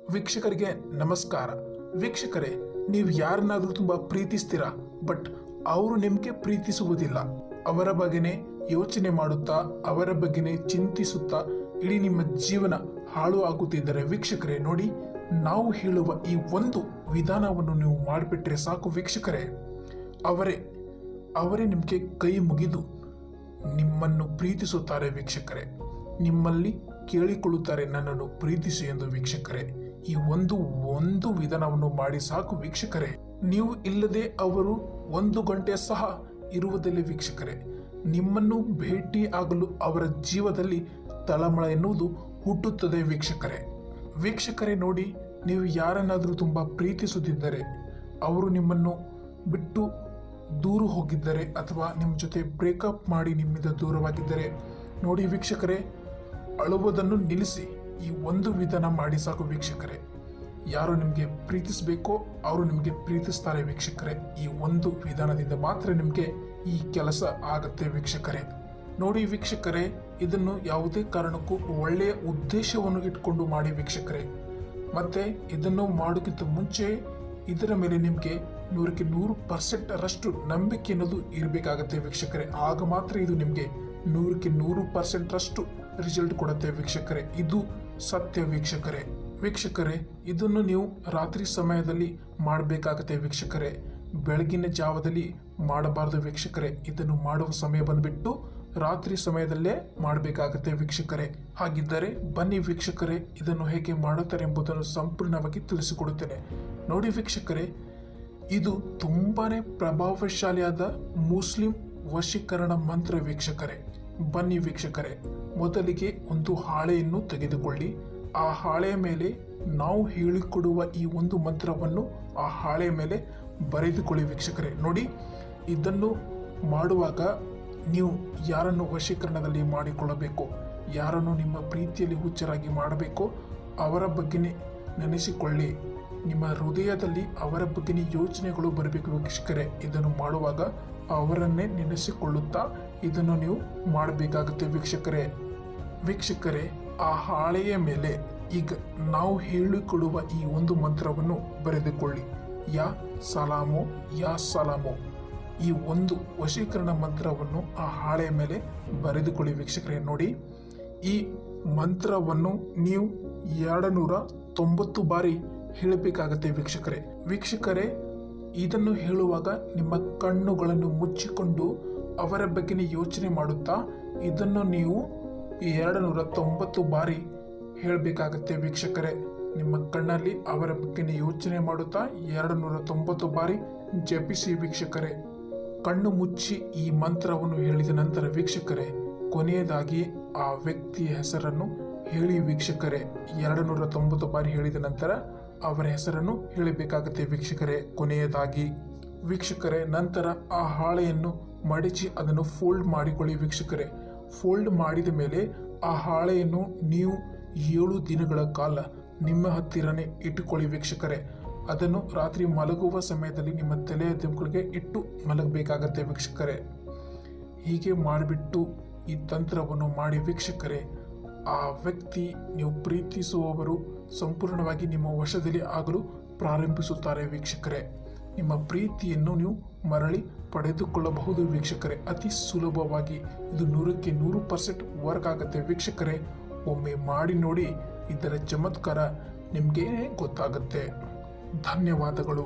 ವೀಕ್ಷಕರಿಗೆ ನಮಸ್ಕಾರ. ವೀಕ್ಷಕರೇ, ನೀವು ಯಾರನ್ನಾದರೂ ತುಂಬ ಪ್ರೀತಿಸ್ತೀರಾ, ಬಟ್ ಅವರು ನಿಮಗೆ ಪ್ರೀತಿಸುವುದಿಲ್ಲ. ಅವರ ಬಗ್ಗೆನೇ ಯೋಚನೆ ಮಾಡುತ್ತಾ, ಅವರ ಬಗ್ಗೆನೇ ಚಿಂತಿಸುತ್ತಾ ಇಡೀ ನಿಮ್ಮ ಜೀವನ ಹಾಳು ಆಗುತ್ತಿದ್ದರೆ ವೀಕ್ಷಕರೇ ನೋಡಿ, ನಾವು ಹೇಳುವ ಈ ಒಂದು ವಿಧಾನವನ್ನು ನೀವು ಮಾಡಿಬಿಟ್ರೆ ಸಾಕು ವೀಕ್ಷಕರೇ. ಅವರೇ ನಿಮಗೆ ಕೈ ಮುಗಿದು ನಿಮ್ಮನ್ನು ಪ್ರೀತಿಸುತ್ತಾರೆ ವೀಕ್ಷಕರೇ. ನಿಮ್ಮಲ್ಲಿ ಕೇಳಿಕೊಳ್ಳುತ್ತಾರೆ, ನನ್ನನ್ನು ಪ್ರೀತಿಸಿ ಎಂದು ವೀಕ್ಷಕರೇ. ಈ ಒಂದು ವಿಧಾನವನ್ನು ಮಾಡಿ ಸಾಕು ವೀಕ್ಷಕರೇ. ನೀವು ಇಲ್ಲದೆ ಅವರು 1 ಗಂಟೆ ಸಹ ಇರುವುದಿಲ್ಲ ವೀಕ್ಷಕರೇ. ನಿಮ್ಮನ್ನು ಭೇಟಿ ಆಗಲು ಅವರ ಜೀವದಲ್ಲಿ ತಳಮಳ ಎನ್ನುವುದು ಹುಟ್ಟುತ್ತದೆ ವೀಕ್ಷಕರೇ ನೋಡಿ, ನೀವು ಯಾರನ್ನಾದರೂ ತುಂಬ ಪ್ರೀತಿಸುತ್ತಿದ್ದರೆ, ಅವರು ನಿಮ್ಮನ್ನು ಬಿಟ್ಟು ದೂರ ಹೋಗಿದ್ದರೆ ಅಥವಾ ನಿಮ್ಮ ಜೊತೆ ಬ್ರೇಕಪ್ ಮಾಡಿ ನಿಮ್ಮಿಂದ ದೂರವಾಗಿದ್ದರೆ ನೋಡಿ ವೀಕ್ಷಕರೇ, ಅಳುವುದನ್ನು ನಿಲ್ಲಿಸಿ ಈ ಒಂದು ವಿಧಾನ ಮಾಡಿ ಸಾಕು ವೀಕ್ಷಕರೇ. ಯಾರು ನಿಮಗೆ ಪ್ರೀತಿಸಬೇಕೋ ಅವರು ನಿಮಗೆ ಪ್ರೀತಿಸ್ತಾರೆ ವೀಕ್ಷಕರೇ. ಈ ಒಂದು ವಿಧಾನದಿಂದ ಮಾತ್ರ ನಿಮಗೆ ಈ ಕೆಲಸ ಆಗತ್ತೆ ವೀಕ್ಷಕರೇ. ನೋಡಿ ವೀಕ್ಷಕರೇ, ಇದನ್ನು ಯಾವುದೇ ಕಾರಣಕ್ಕೂ ಒಳ್ಳೆಯ ಉದ್ದೇಶವನ್ನು ಇಟ್ಕೊಂಡು ಮಾಡಿ ವೀಕ್ಷಕರೇ. ಮತ್ತೆ ಇದನ್ನು ಮಾಡೋಕ್ಕಿಂತ ಮುಂಚೆ ಇದರ ಮೇಲೆ ನಿಮಗೆ 100% ರಷ್ಟು ನಂಬಿಕೆ ಅನ್ನೋದು ಇರಬೇಕಾಗತ್ತೆ ವೀಕ್ಷಕರೇ. ಆಗ ಮಾತ್ರ ಇದು ನಿಮಗೆ 100% ರಷ್ಟು ರಿಸಲ್ಟ್ ಕೊಡುತ್ತೆ ವೀಕ್ಷಕರೇ. ಇದು ಸತ್ಯ ವೀಕ್ಷಕರೇ. ಇದನ್ನು ನೀವು ರಾತ್ರಿ ಸಮಯದಲ್ಲಿ ಮಾಡಬೇಕಾಗತ್ತೆ ವೀಕ್ಷಕರೇ. ಬೆಳಗಿನ ಜಾವದಲ್ಲಿ ಮಾಡಬಾರ್ದು ವೀಕ್ಷಕರೇ. ಇದನ್ನು ಮಾಡುವ ಸಮಯ ಬಂದ್ಬಿಟ್ಟು ರಾತ್ರಿ ಸಮಯದಲ್ಲೇ ಮಾಡಬೇಕಾಗತ್ತೆ ವೀಕ್ಷಕರೇ. ಹಾಗಿದ್ದರೆ ಬನ್ನಿ ವೀಕ್ಷಕರೇ, ಇದನ್ನು ಹೇಗೆ ಮಾಡುತ್ತಾರೆ ಎಂಬುದನ್ನು ಸಂಪೂರ್ಣವಾಗಿ ತಿಳಿಸಿಕೊಡುತ್ತೇನೆ. ನೋಡಿ ವೀಕ್ಷಕರೇ, ಇದು ತುಂಬಾನೇ ಪ್ರಭಾವಶಾಲಿಯಾದ ಮುಸ್ಲಿಂ ವಶೀಕರಣ ಮಂತ್ರ ವೀಕ್ಷಕರೇ. ಬನ್ನಿ ವೀಕ್ಷಕರೇ, ಮೊದಲಿಗೆ ಒಂದು ಹಾಳೆಯನ್ನು ತೆಗೆದುಕೊಳ್ಳಿ. ಆ ಹಾಳೆಯ ಮೇಲೆ ನಾವು ಹೇಳಿಕೊಡುವ ಈ ಒಂದು ಮಂತ್ರವನ್ನು ಆ ಹಾಳೆಯ ಮೇಲೆ ಬರೆದುಕೊಳ್ಳಿ ವೀಕ್ಷಕರೇ. ನೋಡಿ, ಇದನ್ನು ಮಾಡುವಾಗ ನೀವು ಯಾರನ್ನು ವಶೀಕರಣದಲ್ಲಿ ಮಾಡಿಕೊಳ್ಳಬೇಕು, ಯಾರನ್ನು ನಿಮ್ಮ ಪ್ರೀತಿಯಲ್ಲಿ ಹುಚ್ಚರಾಗಿ ಮಾಡಬೇಕು, ಅವರ ಬಗ್ಗೆನೇ ನೆನೆಸಿಕೊಳ್ಳಿ. ನಿಮ್ಮ ಹೃದಯದಲ್ಲಿ ಅವರ ಬಗ್ಗೆನೇ ಯೋಚನೆಗಳು ಬರಬೇಕು ವೀಕ್ಷಕರೇ. ಇದನ್ನು ಮಾಡುವಾಗ ಅವರನ್ನೇ ನೆನೆಸಿಕೊಳ್ಳುತ್ತಾ ಇದನ್ನು ನೀವು ಮಾಡಬೇಕಾಗುತ್ತೆ ವೀಕ್ಷಕರೇ. ಆ ಹಾಳೆಯ ಮೇಲೆ ಈಗ ನಾವು ಹೇಳಿಕೊಡುವ ಈ ಒಂದು ಮಂತ್ರವನ್ನು ಬರೆದುಕೊಳ್ಳಿ. ಯಾ ಸಲಾಮು ಈ ಒಂದು ವಶೀಕರಣ ಮಂತ್ರವನ್ನು ಆ ಹಾಳೆಯ ಮೇಲೆ ಬರೆದುಕೊಳ್ಳಿ ವೀಕ್ಷಕರೇ. ನೋಡಿ, ಈ ಮಂತ್ರವನ್ನು ನೀವು 290 ಬಾರಿ ಹೇಳಬೇಕಾಗತ್ತೆ ವೀಕ್ಷಕರೇ. ಇದನ್ನು ಹೇಳುವಾಗ ನಿಮ್ಮ ಕಣ್ಣುಗಳನ್ನು ಮುಚ್ಚಿಕೊಂಡು ಅವರ ಬಗ್ಗೆ ಯೋಚನೆ ಮಾಡುತ್ತಾ ಇದನ್ನು ನೀವು 290 ಬಾರಿ ಹೇಳಬೇಕಾಗತ್ತೆ ವೀಕ್ಷಕರೇ. ನಿಮ್ಮ ಕಣ್ಣಲ್ಲಿ ಅವರ ಬಗ್ಗೆ ಯೋಚನೆ ಮಾಡುತ್ತಾ 290 ಬಾರಿ ಜಪಿಸಿ ವೀಕ್ಷಕರೇ. ಕಣ್ಣು ಮುಚ್ಚಿ ಈ ಮಂತ್ರವನ್ನು ಹೇಳಿದ ನಂತರ ವೀಕ್ಷಕರೇ, ಕೊನೆಯದಾಗಿ ಆ ವ್ಯಕ್ತಿಯ ಹೆಸರನ್ನು ಹೇಳಿ ವೀಕ್ಷಕರೇ. 290 ಬಾರಿ ಹೇಳಿದ ನಂತರ ಅವರ ಹೆಸರನ್ನು ಹೇಳಬೇಕಾಗತ್ತೆ ವೀಕ್ಷಕರೇ. ಕೊನೆಯದಾಗಿ ವೀಕ್ಷಕರೇ, ನಂತರ ಆ ಹಾಳೆಯನ್ನು ಮಡಿಚಿ ಅದನ್ನು ಫೋಲ್ಡ್ ಮಾಡಿಕೊಳ್ಳಿ ವೀಕ್ಷಕರೇ. ಫೋಲ್ಡ್ ಮಾಡಿದ ಮೇಲೆ ಆ ಹಾಳೆಯನ್ನು ನೀವು 7 ದಿನಗಳ ಕಾಲ ನಿಮ್ಮ ಹತ್ತಿರನೇ ಇಟ್ಟುಕೊಳ್ಳಿ ವೀಕ್ಷಕರೇ. ಅದನ್ನು ರಾತ್ರಿ ಮಲಗುವ ಸಮಯದಲ್ಲಿ ನಿಮ್ಮ ತಲೆಯ ದಿಂಬುಗಳಿಗೆ ಇಟ್ಟು ಮಲಗಬೇಕಾಗತ್ತೆ ವೀಕ್ಷಕರೇ. ಹೀಗೆ ಮಾಡಿಬಿಟ್ಟು ಈ ತಂತ್ರವನ್ನು ಮಾಡಿ ವೀಕ್ಷಕರೇ, ಆ ವ್ಯಕ್ತಿ ನೀವು ಪ್ರೀತಿಸುವವರು ಸಂಪೂರ್ಣವಾಗಿ ನಿಮ್ಮ ವಶದಲ್ಲಿ ಆಗಲು ಪ್ರಾರಂಭಿಸುತ್ತಾರೆ ವೀಕ್ಷಕರೇ. ನಿಮ್ಮ ಪ್ರೀತಿಯನ್ನು ನೀವು ಮರಳಿ ಪಡೆದುಕೊಳ್ಳಬಹುದು ವೀಕ್ಷಕರೇ. ಅತಿ ಸುಲಭವಾಗಿ ಇದು 100% ವರ್ಕ್ ಆಗುತ್ತೆ ವೀಕ್ಷಕರೇ. ಒಮ್ಮೆ ಮಾಡಿ ನೋಡಿ, ಇದರ ಚಮತ್ಕಾರ ನಿಮಗೆ ಗೊತ್ತಾಗುತ್ತೆ. ಧನ್ಯವಾದಗಳು.